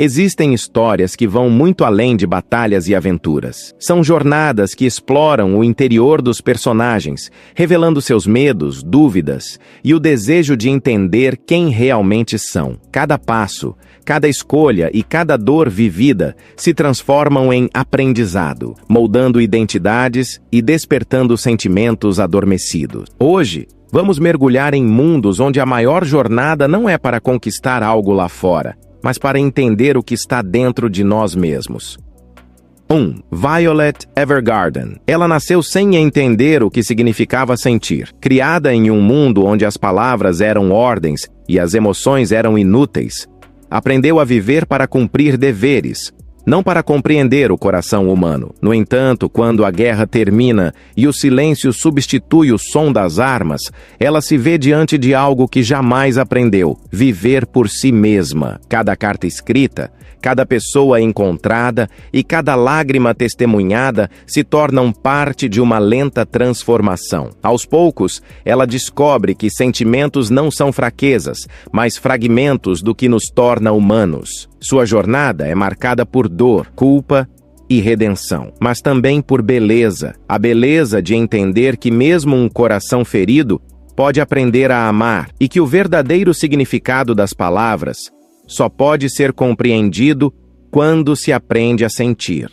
Existem histórias que vão muito além de batalhas e aventuras. São jornadas que exploram o interior dos personagens, revelando seus medos, dúvidas e o desejo de entender quem realmente são. Cada passo, cada escolha e cada dor vivida se transformam em aprendizado, moldando identidades e despertando sentimentos adormecidos. Hoje, vamos mergulhar em mundos onde a maior jornada não é para conquistar algo lá fora, mas para entender o que está dentro de nós mesmos. 1. Violet Evergarden. Ela nasceu sem entender o que significava sentir. Criada em um mundo onde as palavras eram ordens e as emoções eram inúteis, aprendeu a viver para cumprir deveres, não para compreender o coração humano. No entanto, quando a guerra termina e o silêncio substitui o som das armas, ela se vê diante de algo que jamais aprendeu: viver por si mesma. Cada carta escrita, cada pessoa encontrada e cada lágrima testemunhada se tornam parte de uma lenta transformação. Aos poucos, ela descobre que sentimentos não são fraquezas, mas fragmentos do que nos torna humanos. Sua jornada é marcada por dor, culpa e redenção, mas também por beleza. A beleza de entender que mesmo um coração ferido pode aprender a amar e que o verdadeiro significado das palavras só pode ser compreendido quando se aprende a sentir.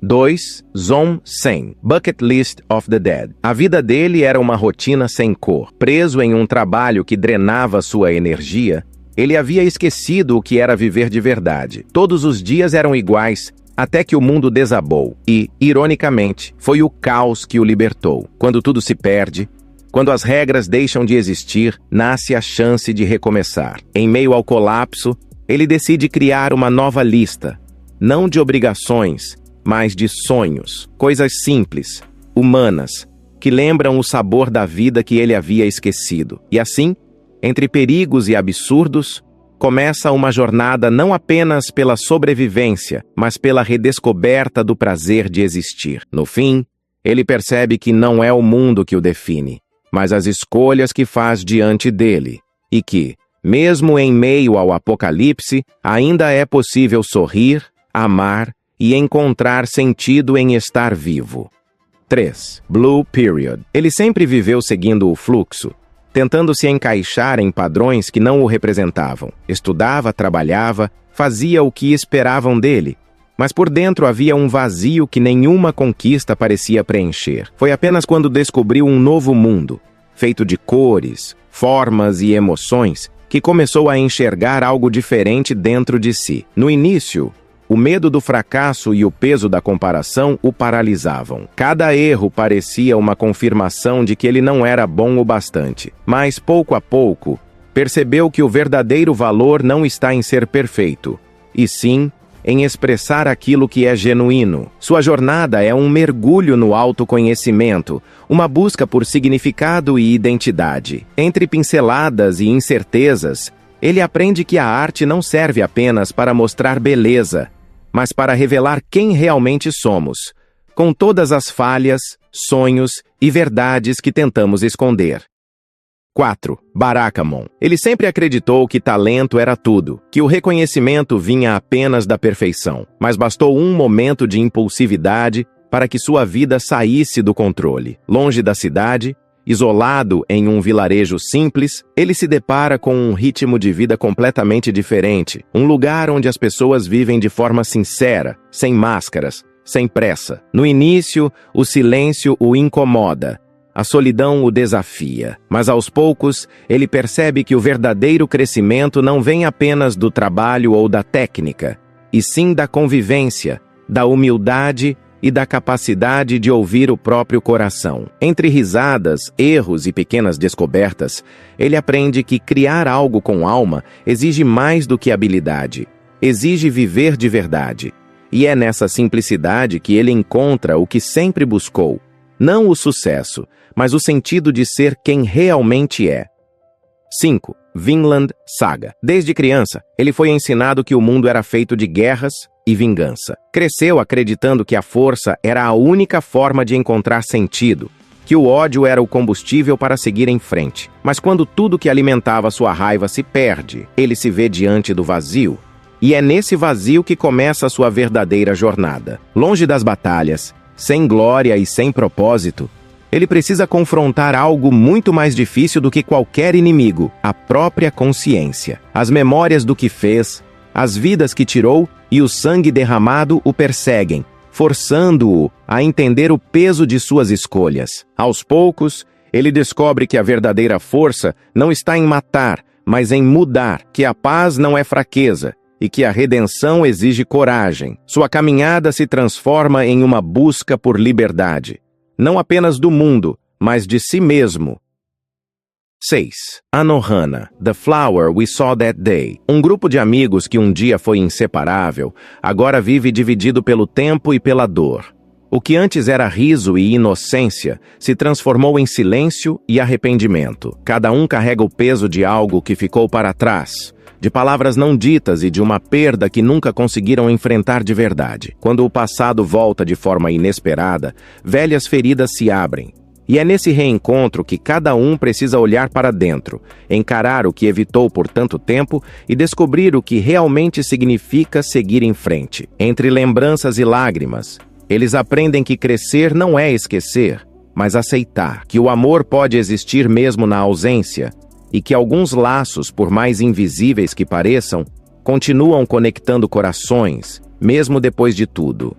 2. Zom Sen, Bucket List of the Dead. A vida dele era uma rotina sem cor. Preso em um trabalho que drenava sua energia, ele havia esquecido o que era viver de verdade. Todos os dias eram iguais, até que o mundo desabou. E, ironicamente, foi o caos que o libertou. Quando tudo se perde, quando as regras deixam de existir, nasce a chance de recomeçar. Em meio ao colapso, ele decide criar uma nova lista, não de obrigações, mas de sonhos, coisas simples, humanas, que lembram o sabor da vida que ele havia esquecido. E assim, entre perigos e absurdos, começa uma jornada não apenas pela sobrevivência, mas pela redescoberta do prazer de existir. No fim, ele percebe que não é o mundo que o define, mas as escolhas que faz diante dele, e que, mesmo em meio ao apocalipse, ainda é possível sorrir, amar e encontrar sentido em estar vivo. 3. Blue Period. Ele sempre viveu seguindo o fluxo, tentando se encaixar em padrões que não o representavam. Estudava, trabalhava, fazia o que esperavam dele, mas por dentro havia um vazio que nenhuma conquista parecia preencher. Foi apenas quando descobriu um novo mundo, feito de cores, formas e emoções, que começou a enxergar algo diferente dentro de si. No início, o medo do fracasso e o peso da comparação o paralisavam. Cada erro parecia uma confirmação de que ele não era bom o bastante. Mas, pouco a pouco, percebeu que o verdadeiro valor não está em ser perfeito, e sim em expressar aquilo que é genuíno. Sua jornada é um mergulho no autoconhecimento, uma busca por significado e identidade. Entre pinceladas e incertezas, ele aprende que a arte não serve apenas para mostrar beleza, mas para revelar quem realmente somos, com todas as falhas, sonhos e verdades que tentamos esconder. 4. Barakamon. Ele sempre acreditou que talento era tudo, que o reconhecimento vinha apenas da perfeição, mas bastou um momento de impulsividade para que sua vida saísse do controle. Longe da cidade, isolado em um vilarejo simples, ele se depara com um ritmo de vida completamente diferente, um lugar onde as pessoas vivem de forma sincera, sem máscaras, sem pressa. No início, o silêncio o incomoda, a solidão o desafia, mas aos poucos ele percebe que o verdadeiro crescimento não vem apenas do trabalho ou da técnica, e sim da convivência, da humildade e da capacidade de ouvir o próprio coração. Entre risadas, erros e pequenas descobertas, ele aprende que criar algo com alma exige mais do que habilidade, exige viver de verdade. E é nessa simplicidade que ele encontra o que sempre buscou, não o sucesso, mas o sentido de ser quem realmente é. 5. Vinland Saga. Desde criança, ele foi ensinado que o mundo era feito de guerras e vingança. Cresceu acreditando que a força era a única forma de encontrar sentido, que o ódio era o combustível para seguir em frente. Mas quando tudo que alimentava sua raiva se perde, ele se vê diante do vazio. E é nesse vazio que começa a sua verdadeira jornada. Longe das batalhas, sem glória e sem propósito, ele precisa confrontar algo muito mais difícil do que qualquer inimigo: a própria consciência. As memórias do que fez, as vidas que tirou e o sangue derramado o perseguem, forçando-o a entender o peso de suas escolhas. Aos poucos, ele descobre que a verdadeira força não está em matar, mas em mudar, que a paz não é fraqueza e que a redenção exige coragem. Sua caminhada se transforma em uma busca por liberdade, não apenas do mundo, mas de si mesmo. 6. Anohana, The Flower We Saw That Day. Um grupo de amigos que um dia foi inseparável, agora vive dividido pelo tempo e pela dor. O que antes era riso e inocência se transformou em silêncio e arrependimento. Cada um carrega o peso de algo que ficou para trás, de palavras não ditas e de uma perda que nunca conseguiram enfrentar de verdade. Quando o passado volta de forma inesperada, velhas feridas se abrem. E é nesse reencontro que cada um precisa olhar para dentro, encarar o que evitou por tanto tempo e descobrir o que realmente significa seguir em frente. Entre lembranças e lágrimas, eles aprendem que crescer não é esquecer, mas aceitar, que o amor pode existir mesmo na ausência e que alguns laços, por mais invisíveis que pareçam, continuam conectando corações, mesmo depois de tudo.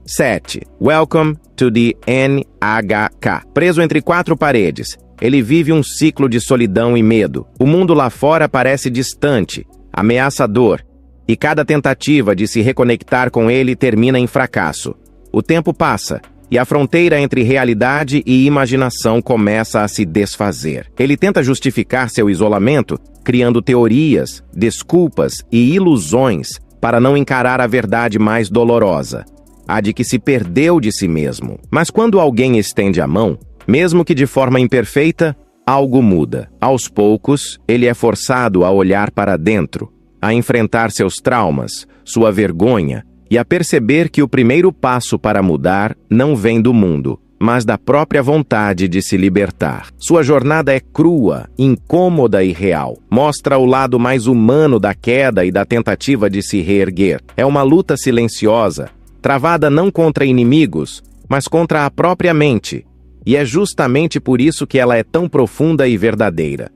7. Welcome to the NHK. Preso entre 4 paredes, ele vive um ciclo de solidão e medo. O mundo lá fora parece distante, ameaçador, e cada tentativa de se reconectar com ele termina em fracasso. O tempo passa, e a fronteira entre realidade e imaginação começa a se desfazer. Ele tenta justificar seu isolamento, criando teorias, desculpas e ilusões para não encarar a verdade mais dolorosa, a de que se perdeu de si mesmo. Mas quando alguém estende a mão, mesmo que de forma imperfeita, algo muda. Aos poucos, ele é forçado a olhar para dentro, a enfrentar seus traumas, sua vergonha, e a perceber que o primeiro passo para mudar não vem do mundo, mas da própria vontade de se libertar. Sua jornada é crua, incômoda e real. Mostra o lado mais humano da queda e da tentativa de se reerguer. É uma luta silenciosa, travada não contra inimigos, mas contra a própria mente. E é justamente por isso que ela é tão profunda e verdadeira.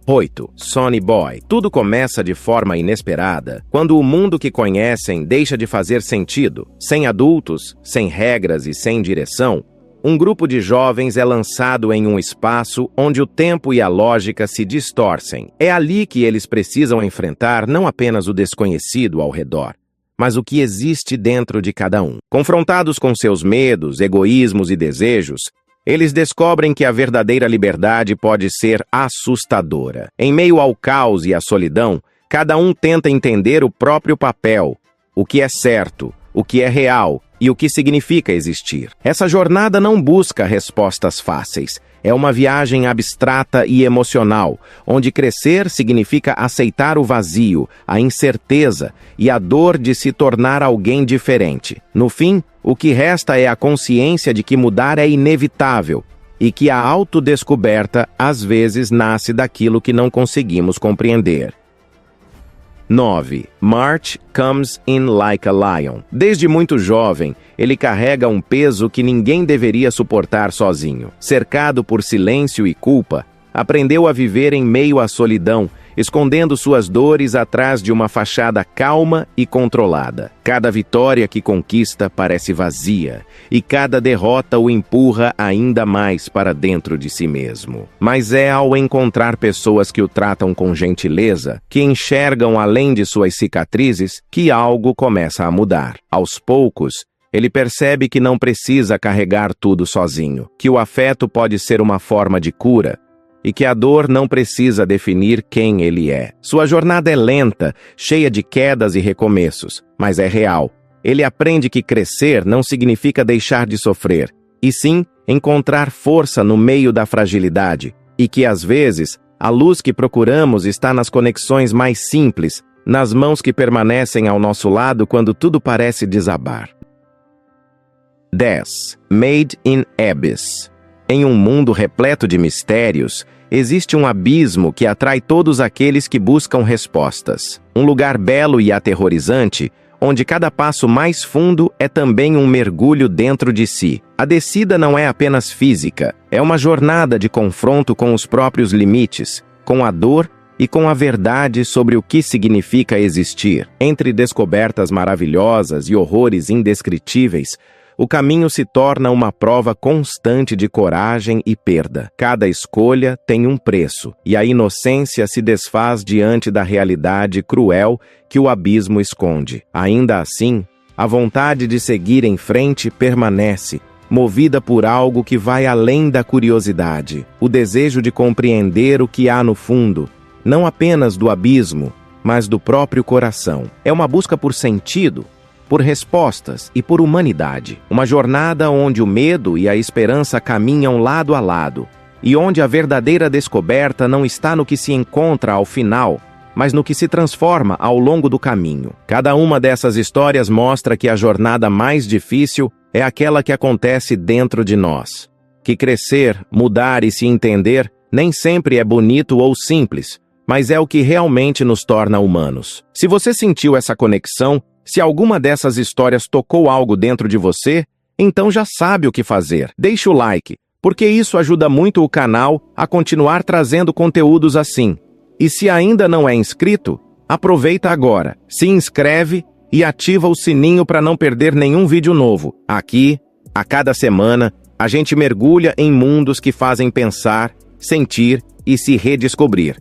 8. Sonny Boy. Tudo começa de forma inesperada, quando o mundo que conhecem deixa de fazer sentido. Sem adultos, sem regras e sem direção, um grupo de jovens é lançado em um espaço onde o tempo e a lógica se distorcem. É ali que eles precisam enfrentar não apenas o desconhecido ao redor, mas o que existe dentro de cada um. Confrontados com seus medos, egoísmos e desejos, eles descobrem que a verdadeira liberdade pode ser assustadora. Em meio ao caos e à solidão, cada um tenta entender o próprio papel, o que é certo, o que é real e o que significa existir. Essa jornada não busca respostas fáceis. É uma viagem abstrata e emocional, onde crescer significa aceitar o vazio, a incerteza e a dor de se tornar alguém diferente. No fim, o que resta é a consciência de que mudar é inevitável e que a autodescoberta às vezes nasce daquilo que não conseguimos compreender. 9. March comes in like a lion. Desde muito jovem, ele carrega um peso que ninguém deveria suportar sozinho. Cercado por silêncio e culpa, aprendeu a viver em meio à solidão, escondendo suas dores atrás de uma fachada calma e controlada. Cada vitória que conquista parece vazia, e cada derrota o empurra ainda mais para dentro de si mesmo. Mas é ao encontrar pessoas que o tratam com gentileza, que enxergam além de suas cicatrizes, que algo começa a mudar. Aos poucos, ele percebe que não precisa carregar tudo sozinho, que o afeto pode ser uma forma de cura, e que a dor não precisa definir quem ele é. Sua jornada é lenta, cheia de quedas e recomeços, mas é real. Ele aprende que crescer não significa deixar de sofrer, e sim encontrar força no meio da fragilidade, e que às vezes a luz que procuramos está nas conexões mais simples, nas mãos que permanecem ao nosso lado quando tudo parece desabar. 10. Made in Abyss. Em um mundo repleto de mistérios, existe um abismo que atrai todos aqueles que buscam respostas. Um lugar belo e aterrorizante, onde cada passo mais fundo é também um mergulho dentro de si. A descida não é apenas física, é uma jornada de confronto com os próprios limites, com a dor e com a verdade sobre o que significa existir. Entre descobertas maravilhosas e horrores indescritíveis, o caminho se torna uma prova constante de coragem e perda. Cada escolha tem um preço, e a inocência se desfaz diante da realidade cruel que o abismo esconde. Ainda assim, a vontade de seguir em frente permanece, movida por algo que vai além da curiosidade, o desejo de compreender o que há no fundo, não apenas do abismo, mas do próprio coração. É uma busca por sentido, por respostas e por humanidade. Uma jornada onde o medo e a esperança caminham lado a lado, e onde a verdadeira descoberta não está no que se encontra ao final, mas no que se transforma ao longo do caminho. Cada uma dessas histórias mostra que a jornada mais difícil é aquela que acontece dentro de nós. Que crescer, mudar e se entender nem sempre é bonito ou simples, mas é o que realmente nos torna humanos. Se você sentiu essa conexão, se alguma dessas histórias tocou algo dentro de você, então já sabe o que fazer. Deixe o like, porque isso ajuda muito o canal a continuar trazendo conteúdos assim. E se ainda não é inscrito, aproveita agora, se inscreve e ativa o sininho para não perder nenhum vídeo novo. Aqui, a cada semana, a gente mergulha em mundos que fazem pensar, sentir e se redescobrir.